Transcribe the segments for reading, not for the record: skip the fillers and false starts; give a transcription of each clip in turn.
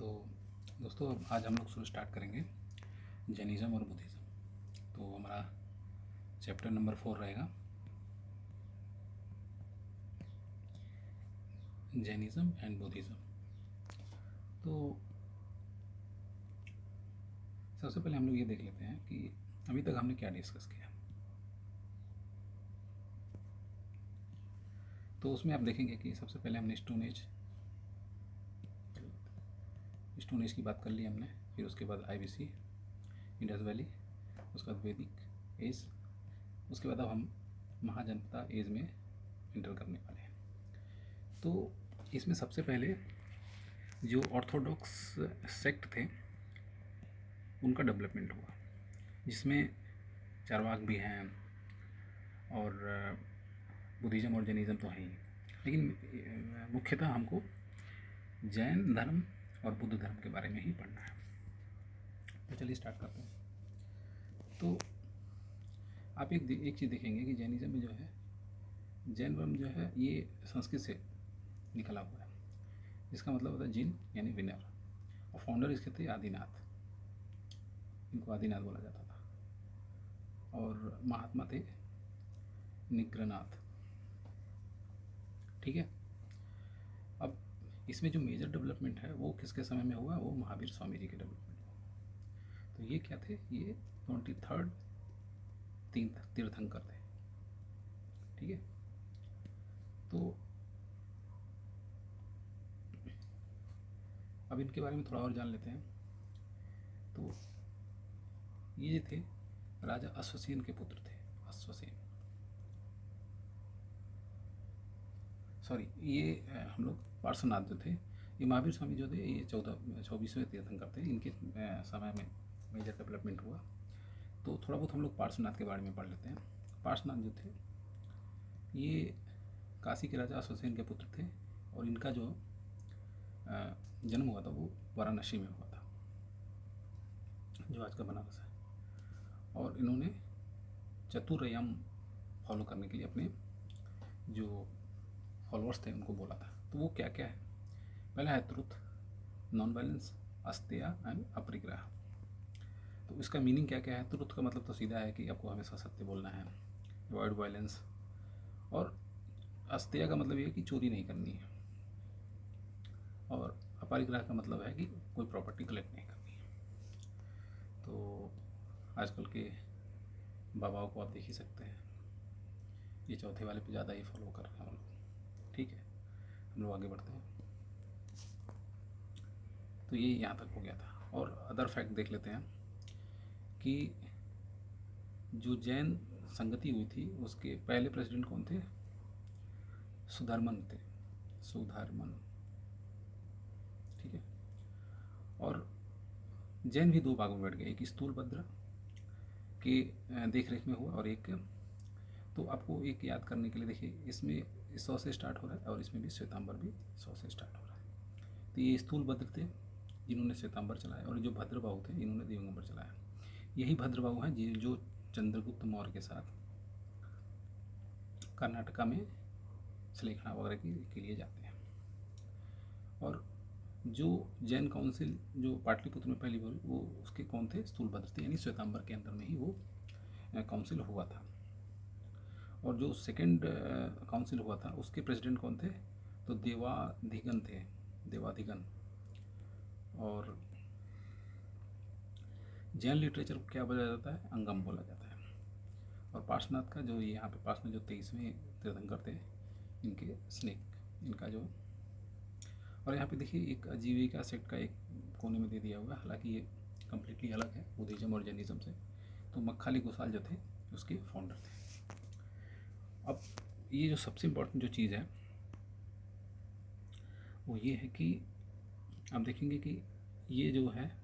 तो दोस्तों अब आज हम लोग शुरू स्टार्ट करेंगे जैनिज़्म और बुद्धिज़्म। तो हमारा चैप्टर नंबर 4 रहेगा जैनिज़्म एंड बुद्धिज़्म। तो सबसे पहले हम लोग ये देख लेते हैं कि अभी तक हमने क्या डिस्कस किया। तो उसमें आप देखेंगे कि सबसे पहले हमने स्टोन एज की बात कर ली हमने, फिर उसके बाद आईबीसी, इंडस वैली, उसके बाद वैदिक एज, उसके बाद अब हम महाजनपदा एज में इंटर करने वाले हैं। तो इसमें सबसे पहले जो ऑर्थोडॉक्स सेक्ट थे उनका डेवलपमेंट हुआ, जिसमें चारवाक भी हैं और बुद्धिज़्म और जैनिज़्म तो हैं ही, लेकिन मुख्यतः हमको जैन धर्म और बुद्ध धर्म के बारे में ही पढ़ना है। तो चलिए स्टार्ट करते हैं। तो आप एक चीज़ देखेंगे कि जैनिज़्म में जो है जैन धर्म जो है ये संस्कृत से निकला हुआ है, जिसका मतलब होता है जिन यानी विनर, और फाउंडर इसके थे आदिनाथ, इनको आदिनाथ बोला जाता था, और महात्मा थे निग्रहनाथ। ठीक है। अब इसमें जो मेजर डेवलपमेंट है वो किसके समय में हुआ? वो महावीर स्वामी जी के डेवलपमेंट हुआ। तो ये क्या थे? ये 23rd तीर्थंकर थे। ठीक है। तो अब इनके बारे में थोड़ा और जान लेते हैं। तो ये थे राजा अश्वसेन के पुत्र थे। अश्वसेन, सॉरी, ये हम लोग पार्श्वनाथ जो थे, ये महावीर स्वामी जो थे ये 24वें तीर्थंकर थे। इनके समय में मेजर डेवलपमेंट हुआ। तो थोड़ा बहुत हम लोग पार्श्वनाथ के बारे में पढ़ लेते हैं। पार्श्वनाथ जो थे ये काशी के राजा अश्वसेन के पुत्र थे, और इनका जो जन्म हुआ था वो वाराणसी में हुआ था, जो आज का बनारस है। और इन्होंने चतुर्याम फॉलो करने के लिए अपने जो फॉलोअर्स थे उनको बोला था। तो वो क्या क्या है? पहला है ट्रुथ, नॉन वायलेंस, अस्तेय एंड अपरिग्रह। तो इसका मीनिंग क्या क्या है? ट्रुथ का मतलब तो सीधा है कि आपको हमेशा सत्य बोलना है, अवॉइड वायलेंस, और अस्तेय का मतलब ये है कि चोरी नहीं करनी है, और अपरिग्रह का मतलब है कि कोई प्रॉपर्टी कलेक्ट नहीं करनी है। तो आजकल के बाबाओं को आप देख ही सकते हैं, ये चौथे वाले पे ज़्यादा ही फॉलो कर रहे हैं हम लोग। ठीक है, हम लोग आगे बढ़ते हैं। तो ये यहाँ तक हो गया था। और अदर फैक्ट देख लेते हैं कि जो जैन संगति हुई थी उसके पहले प्रेसिडेंट कौन थे? सुधर्मन थे, सुधर्मन। ठीक है। और जैन भी दो भागों में बैठ गए, एक स्थूलभद्र के देख रेख में हुआ, और एक, तो आपको एक याद करने के लिए देखिए, इसमें 100 से स्टार्ट हो रहा है और इसमें भी श्वेतांबर भी 100 से स्टार्ट हो रहा है। तो ये स्थूलभद्र थे जिन्होंने श्वेतांबर चलाया, और जो भद्रबाहु थे इन्होंने दिगंबर चलाया। यही भद्रबाहु हैं जो चंद्रगुप्त मौर्य के साथ कर्नाटका में सलेखना वगैरह के लिए जाते हैं। और जो जैन काउंसिल जो पाटलिपुत्र में पहली बार, वो उसके कौन थे? स्थूलभद्र थे, यानी श्वेतांबर के अंदर में ही वो काउंसिल हुआ था। और जो सेकंड काउंसिल हुआ था उसके प्रेसिडेंट कौन थे? तो देवाधिगन थे, देवाधिगन। और जैन लिटरेचर को क्या बोला जाता है? अंगम बोला जाता है। और पार्श्वनाथ का जो यहाँ पे पार्श्वनाथ जो 23वें तीर्थंकर थे, इनके स्नेक, इनका जो, और यहाँ पे देखिए एक आजीविका सेक्ट का एक कोने में दे दिया हुआ है, हालांकि ये कम्प्लीटली अलग है बुद्धिज़्म और जैनिज़्म से। तो मक्खाली गोसाल जो थे उसके फाउंडर थे। अब ये जो सबसे इम्पोर्टेंट जो चीज़ है वो ये है कि आप देखेंगे कि ये जो है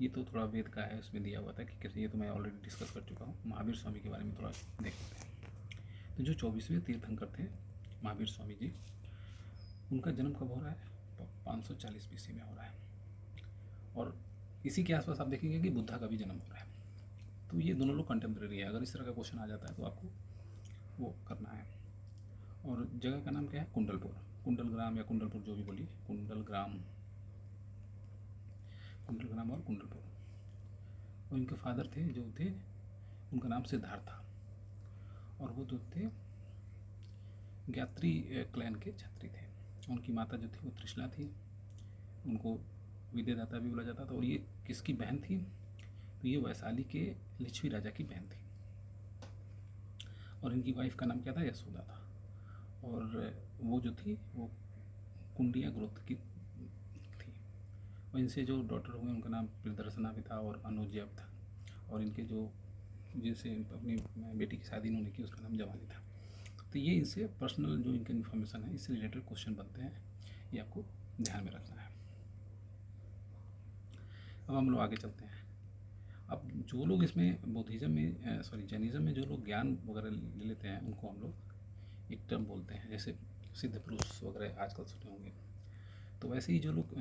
ये तो थोड़ा वेद का है, उसमें दिया हुआ था कि कैसे, ये तो मैं ऑलरेडी डिस्कस कर चुका हूँ। महावीर स्वामी के बारे में थोड़ा देख लेते हैं। तो जो 24वें तीर्थंकर थे महावीर स्वामी जी, उनका जन्म कब हो रहा है? 540 BC में हो रहा है। और इसी के आसपास आप देखेंगे कि बुद्धा का भी जन्म हो रहा है। तो ये दोनों लोग कंटेम्प्रेरी है। अगर इस तरह का क्वेश्चन आ जाता है तो आपको वो करना है। और जगह का नाम क्या है? कुंडलपुर, कुंडलग्राम या कुंडलपुर जो भी बोलिए, कुंडलग्राम, कुंडलग्राम और कुंडलपुर। और इनके फादर थे जो थे, उनका नाम सिद्धार्थ था, और वो जो थे ज्ञात्री क्लैन के छत्री थे। उनकी माता जो थी वो त्रिशला थी, उनको विद्यादाता भी बोला जाता था। और ये किसकी बहन थी? तो ये वैशाली के लिच्छवी राजा की बहन थी, और इनकी वाइफ का नाम क्या था? यशोदा था। और वो जो थी वो कुंडिया गोत्र की थी। और इनसे जो डॉटर हुए उनका नाम प्रियदर्शना भी था और अनुजया भी था। और इनके जो जिनसे अपनी बेटी की शादी इन्होंने की उसका नाम जवानी था। तो ये इनसे पर्सनल जो इनका इन्फॉर्मेशन है, इससे रिलेटेड क्वेश्चन बनते हैं, ये आपको ध्यान में रखना है। अब हम लोग आगे चलते हैं। अब जो लोग इसमें बुद्धिज़्म में जैनिज़्म में जो लोग ज्ञान वगैरह ले लेते हैं, उनको हम लोग एक टर्म बोलते हैं, जैसे सिद्ध पुरुष वगैरह आजकल सुने होंगे। तो वैसे ही जो लोग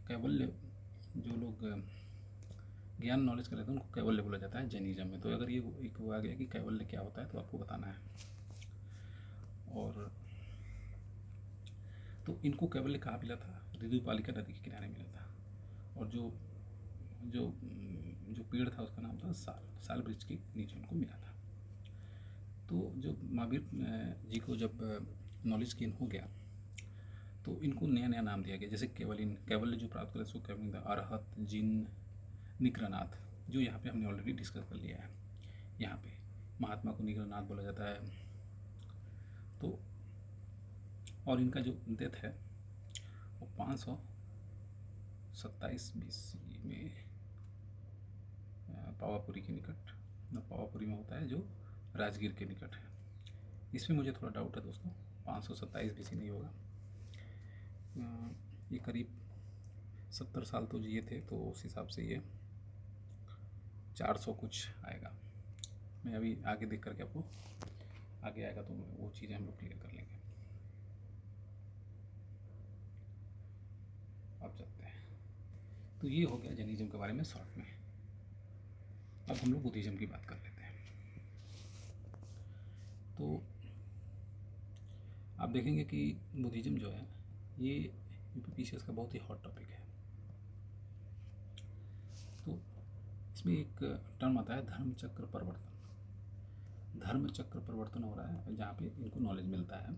कैवल्य, जो लोग ज्ञान नॉलेज कर लेते हैं, उनको कैवल्य बोला जाता है जैनिज़्म में। तो अगर ये एक वो आ गया कि कैवल्य क्या होता है, तो आपको बताना है। और तो इनको कैवल्य कहाँ मिला था? ऋतुपालिका नदी के किनारे मिला था। और जो जो जो पेड़ था उसका नाम था साल वृक्ष के नीचे उनको मिला था। तो जो महावीर जी को जब नॉलेज गेन हो गया, तो इनको नया नया नाम दिया गया। जैसे कैवल्य जो प्राप्त करे उसको कैवल्य था, अरहत, जिन, निग्रहनाथ, जो यहाँ पे हमने ऑलरेडी डिस्कस कर लिया है। यहाँ पे महात्मा को निग्रहनाथ बोला जाता है। तो और इनका जो डेथ है वो 527 BC में पावापुरी के निकट, पावापुरी में होता है, जो राजगीर के निकट है। इसमें मुझे थोड़ा डाउट है दोस्तों, 527 BC नहीं होगा। ये करीब 70 साल तो जिए थे, तो उस हिसाब से ये 400 कुछ आएगा। मैं अभी आगे देख करके आपको, आगे आएगा तो वो चीज़ें हम लोग क्लियर कर लेंगे। अब चलते हैं। तो ये हो गया जैनिज़्म के बारे में शॉर्ट में। अब हम लोग बुद्धिज़्म की बात कर लेते हैं। तो आप देखेंगे कि बुद्धिज़्म जो है ये यूपीपीसीएस का बहुत ही हॉट टॉपिक है। तो इसमें एक टर्म आता है धर्मचक्र परिवर्तन। धर्मचक्र परिवर्तन हो रहा है जहाँ पे इनको नॉलेज मिलता है,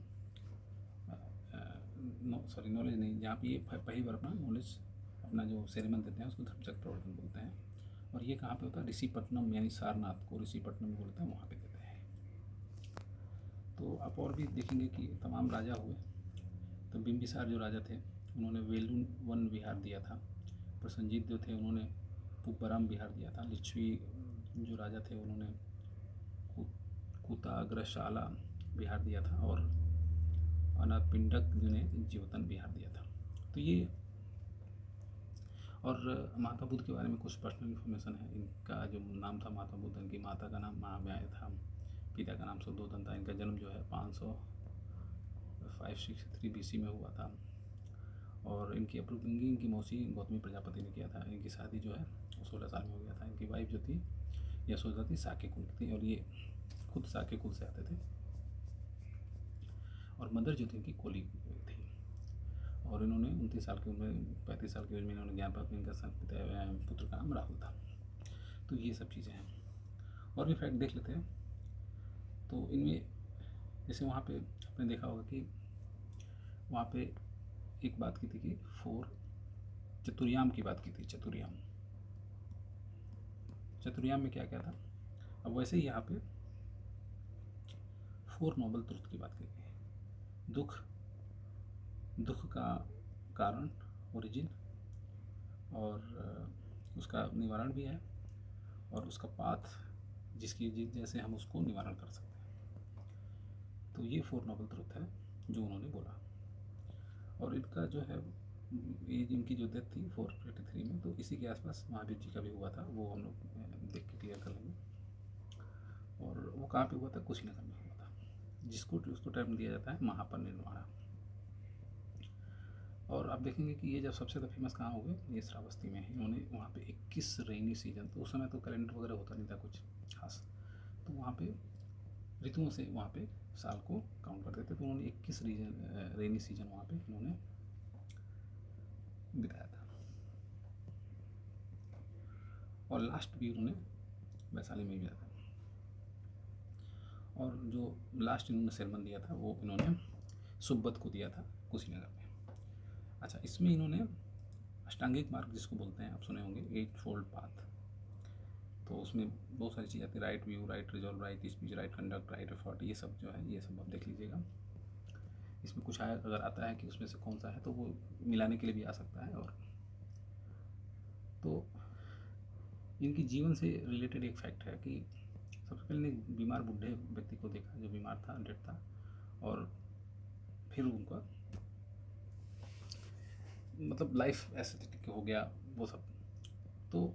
नॉलेज नहीं, जहाँ पे ये पहली बार अपना नॉलेज, अपना जो सेरेमन देते हैं उसको धर्मचक्र परिवर्तन बोलते हैं। और ये कहाँ पे होता है? ऋषिपट्टनम, यानी सारनाथ को ऋषिपट्टनम बोलते हैं, वहाँ पे देते हैं। तो आप और भी देखेंगे कि तमाम राजा हुए। तो बिंबिसार जो राजा थे उन्होंने वेलुवन विहार दिया था। प्रसन्नजीत जो थे उन्होंने पुब्बरम विहार दिया था। लिच्छवी जो राजा थे उन्होंने कुताग्रशाला विहार दिया था। और अनापिंडक ने जीवतन विहार दिया था। तो ये, और महात्मा बुद्ध के बारे में कुछ पर्सनल इन्फॉर्मेशन है। इनका जो नाम था महात्मा बुद्ध, इनकी माता का नाम महाव्याय था, पिता का नाम शुद्धोधन था। इनका जन्म जो है 563 BC में हुआ था। और इनकी अपब्रिंगिंग इनकी मौसी गौतमी प्रजापति ने किया था। इनकी शादी जो है 16 साल में हो गया था। इनकी वाइफ जो थी यशोदा थी, साके कुल की थी, और ये खुद साके कुल से आते थे। और मदर जो थी इनकी कोली थी। और इन्होंने 29 साल की उम्र, 35 साल की उम्र में इन्होंने ज्ञान प्राप्त। इनका पुत्र का नाम राहुल था। तो ये सब चीज़ें हैं। और भी फैक्ट देख लेते हैं। तो इनमें जैसे वहाँ पे आपने देखा होगा कि वहाँ पे एक बात की थी कि चतुर्याम की बात की थी। चतुर्याम में क्या क्या था? अब वैसे ही यहाँ पे 4 नोबल ट्रुथ की बात की गई। दुख का कारण, ओरिजिन, और उसका निवारण भी है, और उसका पाथ जिसकी जैसे हम उसको निवारण कर सकते हैं। तो ये 4 नोबल ट्रुथ है जो उन्होंने बोला। और इनका जो है, ये इनकी जो डेथ थी 483 में, तो इसी के आसपास महावीर जी का भी हुआ था। वो हम लोग देख के क्लियर कर लेंगे। और वो कहाँ पे हुआ था? कुशीनगर में हुआ था, जिसको उसको टर्म दिया जाता है महापरिनिर्वाण। और आप देखेंगे कि ये जब सबसे ज़्यादा फेमस कहाँ हो गए? ये श्रावस्ती में। इन्होंने वहाँ पे 21 रेनी सीजन, तो उस समय तो कैलेंडर वगैरह होता नहीं था कुछ खास, तो वहाँ पे ऋतुओं से वहाँ पे साल को काउंट करते थे। तो उन्होंने 21 रेनी सीजन वहाँ पे इन्होंने बिताया था, और लास्ट भी उन्होंने वैशाली में ही बिताया था। और जो लास्ट इन्होंने सेरेमन दिया था वो इन्होंने सुब्बत को दिया था कुशीनगर में। अच्छा, इसमें इन्होंने अष्टांगिक मार्ग जिसको बोलते हैं, आप सुने होंगे, 8 फोल्ड पाथ, तो उसमें बहुत सारी चीज़ आती है, right view, right resolve, right speech, right conduct, right effort, ये सब जो है ये सब आप देख लीजिएगा। इसमें कुछ आया अगर आता है कि उसमें से कौन सा है तो वो मिलाने के लिए भी आ सकता है। और तो इनकी जीवन से रिलेटेड एक फैक्ट है कि सबसे पहले एक बीमार बूढ़े व्यक्ति को देखा जो बीमार था, डेड था, और फिर उनका मतलब लाइफ एस्थेटिक हो गया वो सब। तो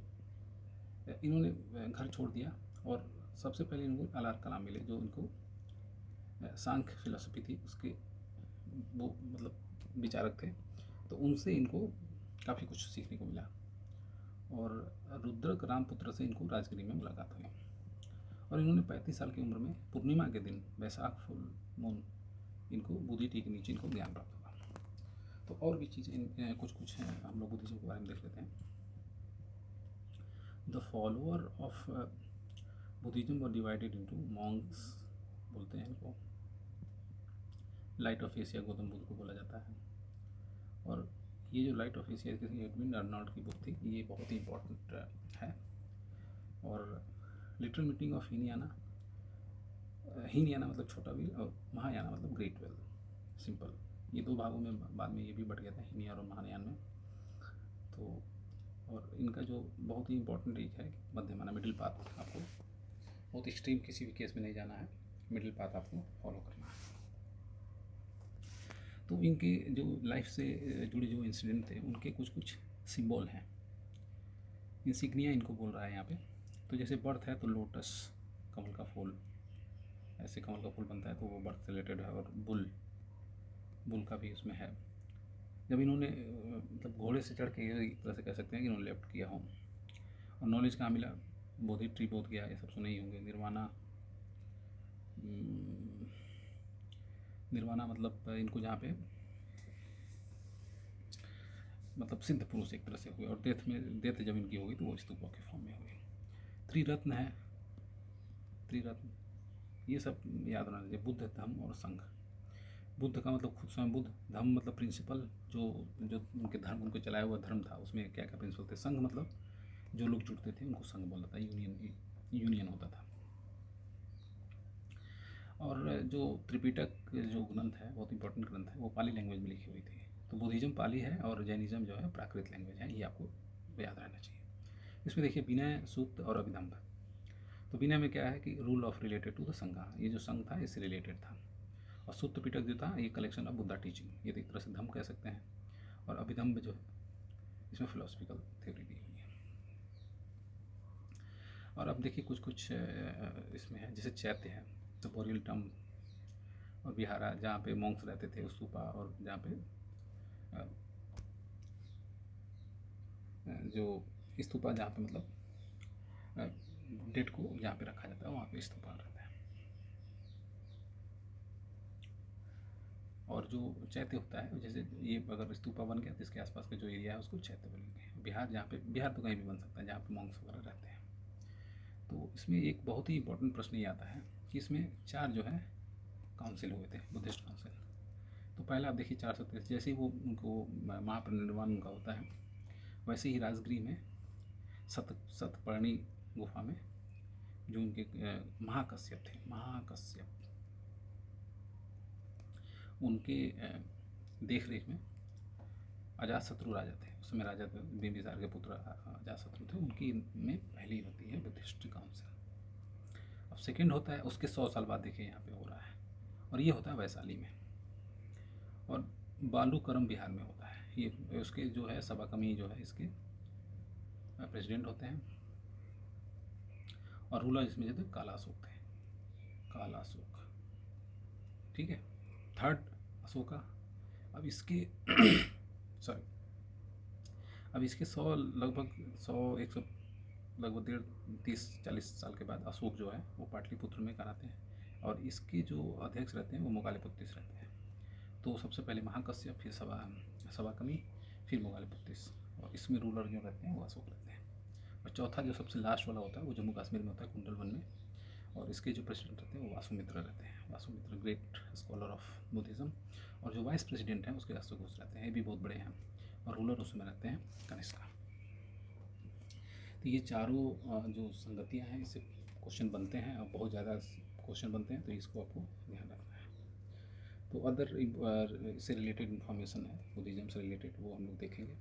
इन्होंने घर छोड़ दिया, और सबसे पहले इनको अलार कलाम मिले जो इनको सांख्य फिलोसफी थी उसके वो मतलब विचारक थे, तो उनसे इनको काफ़ी कुछ सीखने को मिला। और रुद्रक रामपुत्र से इनको राजगिरी में मुलाकात हुई, और इन्होंने 35 साल की उम्र में पूर्णिमा के दिन वैशाख फुल मून इनको बुद्धि टी के नीचे इनको ज्ञान प्राप्त हुआ। तो और भी चीज़ें कुछ हैं, हम लोग बुद्धिज्म के बारे में देख लेते हैं। The follower of Buddhism were divided into Monks, बोलते हैं इनको, light of Asia Gautam Buddha को बोला जाता है। और ये जो लाइट ऑफ एशिया किसी एडविन अर्नॉल्ड की बुक थी, ये बहुत ही इंपॉर्टेंट है। और literal meaning of Hinayana, Hinayana मतलब छोटा व्हील, और महायाना मतलब ग्रेट वेल, सिंपल। ये दो भागों में बाद में ये भी बट गया था, हीनयान और महायान में। तो और इनका जो बहुत ही इंपॉर्टेंट एक है मध्यमाना, मिडिल पाथ, आपको बहुत एक्सट्रीम किसी भी केस में नहीं जाना है, मिडिल पाथ आपको फॉलो करना है। तो इनके जो लाइफ से जुड़े जो इंसिडेंट थे उनके कुछ सिंबल हैं, इंसिग्निया इनको बोल रहा है यहाँ पे। तो जैसे बर्थ है तो लोटस, कमल का फूल, ऐसे कमल का फूल बनता है तो वो बर्थ से रिलेटेड है। और बुल का भी उसमें है। जब इन्होंने मतलब घोड़े से चढ़ के एक तरह से कह सकते हैं कि इन्होंने लेफ्ट किया हो। और नॉलेज कहाँ मिला, बोधि ट्री बोध गया, ये सब सुने ही होंगे। निर्वाणा मतलब इनको जहाँ पे मतलब सिद्ध पुरुष एक तरह से हुए, और डेथ जब इनकी होगी तो वो स्तूपा के फॉर्म में हुई। त्रिरत्न है, त्रिरत्न ये सब याद रखना चाहिए, बुद्ध, धम्म और संघ। बुद्ध का मतलब खुद स्वयं बुद्ध, धम्म मतलब प्रिंसिपल, जो उनके धर्म, उनको चलाया हुआ धर्म था उसमें क्या क्या प्रिंसिपल थे। संघ मतलब जो लोग जुड़ते थे उनको संघ बोला था, यूनियन होता था। और जो त्रिपिटक जो ग्रंथ है, बहुत इंपॉर्टेंट ग्रंथ है, वो पाली लैंग्वेज में लिखी हुई थी। तो बुद्धिज्म पाली है और जैनिज्म जो है प्राकृत लैंग्वेज है, ये आपको याद रहना चाहिए। इसमें देखिए विनय, सूक्त और अभिधम्भ। तो विनय में क्या है कि rule of related to the Sangha, ये जो संघ था इससे रिलेटेड था। और सूत्र पिटक जो था ये कलेक्शन ऑफ बुद्धा टीचिंग, ये तो एक तरह से धम्म कह सकते हैं। और अभिधम्भ जो है इसमें फिलोसफिकल थ्योरी दी हुई है। और अब देखिए कुछ इसमें है, जैसे चैत्य है तो बोरियल टर्म, और विहारा जहाँ पे मॉन्क्स रहते थे, स्तूपा, और जहाँ पे जो स्तूपा जहाँ पे मतलब डेट को जहाँ पे रखा जाता है वहाँ पे स्तूपा रहता है। और जो चैत्य होता है, जैसे ये अगर स्तूपा बन गया तो इसके आसपास का जो एरिया है उसको चैत्य बोलेंगे। बिहार जहाँ पे, बिहार तो कहीं भी बन सकता है जहाँ पे मॉन्क्स वगैरह रहते हैं। तो इसमें एक बहुत ही इंपॉर्टेंट प्रश्न ये आता है कि इसमें 4 जो है काउंसिल हुए थे, बुद्धिस्ट काउंसिल। तो पहला आप देखिए 433, जैसे ही वो उनको महापरिनिर्वाण उनका होता है, वैसे ही राजगृह में सतपर्णी गुफा में जो उनके महाकश्यप थे, महाकश्यप, उनके देख रेख में अजातशत्रु राजा थे, उस समय राजा बिंबिसार के पुत्र अजातशत्रु थे, उनकी में पहली होती है बुद्धिस्ट काउंसिल। अब सेकंड होता है उसके 100 साल बाद, देखिए यहाँ पे हो रहा है, और ये होता है वैशाली में। और बालूकरम बिहार में होता है ये। उसके जो है सभा कमी जो है इसके प्रेसिडेंट होते हैं, और रूलर इसमें जो थे कालाशोक थे, कालाशोक, ठीक है। थर्ड अशोका। अब इसके सॉरी, अब इसके 100 लगभग 100 लगभग 30-40 साल के बाद अशोक जो है वो पाटलिपुत्र में कराते हैं, और इसके जो अध्यक्ष रहते हैं वो मोगालिपुत्तिस रहते हैं। तो सबसे पहले महाकश्यप, फिर सवाकमी, फिर मोगालिपुत्तिस, और इसमें रूलर जो रहते हैं वो अशोक रहते हैं। और चौथा जो सबसे लास्ट वाला होता है वो जम्मू कश्मीर में होता है, कुंडलवन में, और इसके जो प्रेसिडेंट रहते हैं वो वासुमित्र रहते हैं। Vasumitra great scholar of Buddhism. और जो वाइस प्रेसिडेंट हैं उसके अश्वघोष रहते हैं, ये भी बहुत बड़े हैं, और रूलर उसमें रहते हैं कनिष्का। तो ये चारों जो संगतियाँ हैं, इससे क्वेश्चन बनते हैं, और बहुत ज़्यादा क्वेश्चन बनते हैं, तो इसको आपको ध्यान रखना है। तो अदर इससे रिलेटेड इन्फॉर्मेशन है बुद्धिज़्म से रिलेटेड, वो हम लोग देखेंगे।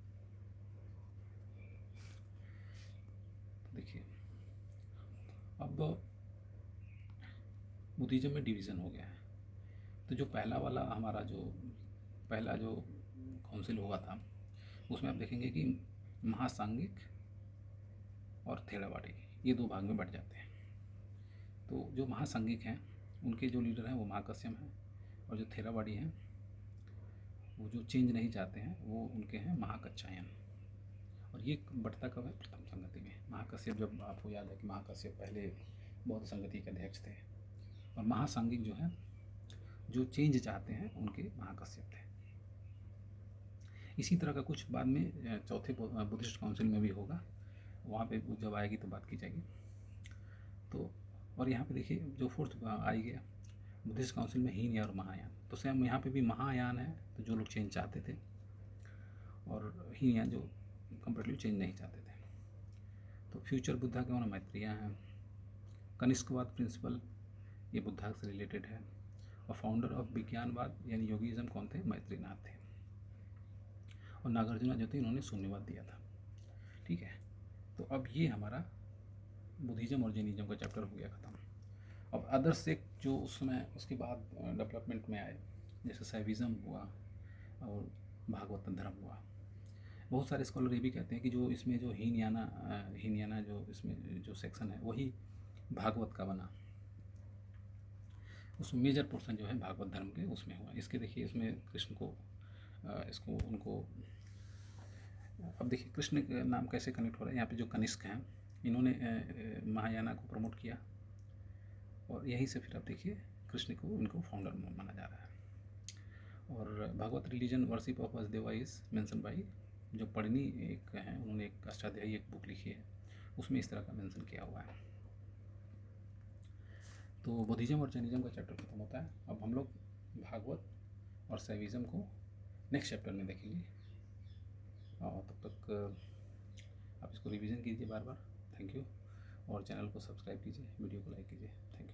देखिए, अब बुद्धिज़्म में डिवीज़न हो गया है। तो जो पहला वाला हमारा पहला जो काउंसिल हुआ था, उसमें आप देखेंगे कि महासांगिक और थेरावाडी ये दो भाग में बट जाते हैं। तो जो महासांगिक हैं उनके जो लीडर हैं वो महाकश्यप हैं, और जो थेरावाडी हैं वो जो चेंज नहीं चाहते हैं वो उनके हैं महाकच्छायन। और ये बढ़ता कब है? प्रथम संगति में। महाकश्यप, जब आपको याद है कि महाकश्यप पहले बौद्ध संगति के अध्यक्ष थे, और महासांगिक जो है जो चेंज चाहते हैं उनके महाकश्यप थे। इसी तरह का कुछ बाद में चौथे बुद्धिस्ट काउंसिल में भी होगा, वहाँ पे जब आएगी तो बात की जाएगी। तो और यहाँ पे देखिए जो फोर्थ आई गया बुद्धिस्ट काउंसिल में हीनयान और महायान। तो सेम यहाँ पे भी महायान है, तो जो लोग चेंज चाहते थे, और हीनयान जो कंप्लीटली चेंज नहीं चाहते थे। तो फ्यूचर बुद्धा के वहाँ मैत्रेय हैं। कनिष्कवाद प्रिंसिपल ये बुद्धा से रिलेटेड है, और फाउंडर ऑफ विज्ञानवाद यानी योगिज्म कौन थे? मैत्रेयनाथ थे। और नागार्जुन जो थे इन्होंने शून्यवाद दिया था। ठीक है, तो अब ये हमारा बुद्धिज़्म और जैनिज्म का चैप्टर हो गया ख़त्म। अब अदर सेक्ट जो उस समय उसके बाद डेवलपमेंट में आए, जैसे शैविज़्म हुआ और भागवत धर्म हुआ। बहुत सारे स्कॉलर ये भी कहते हैं कि जो इसमें जो हीनयाना जो इसमें जो सेक्शन है वही भागवत का बना, उसमें मेजर पोर्शन जो है भागवत धर्म के उसमें हुआ। इसके देखिए इसमें कृष्ण को इसको उनको, अब देखिए कृष्ण का नाम कैसे कनेक्ट हो रहा है। यहाँ पे जो कनिष्क हैं इन्होंने महायाना को प्रमोट किया, और यहीं से फिर अब देखिए कृष्ण को इनको फाउंडर माना जा रहा है। और Bhagavata religion worship of Vasudeva is mention by, जो पढ़नी एक हैं उन्होंने एक अष्टाध्यायी एक बुक लिखी है, उसमें इस तरह का मेंशन किया हुआ है। तो बुद्धिज़्म और जैनिज्म का चैप्टर खत्म होता है। अब हम लोग भागवत और शैविज़्म को नेक्स्ट चैप्टर में देखेंगे, और तब तक आप इसको रिवीजन कीजिए बार बार। थैंक यू, और चैनल को सब्सक्राइब कीजिए, वीडियो को लाइक कीजिए। Thank you.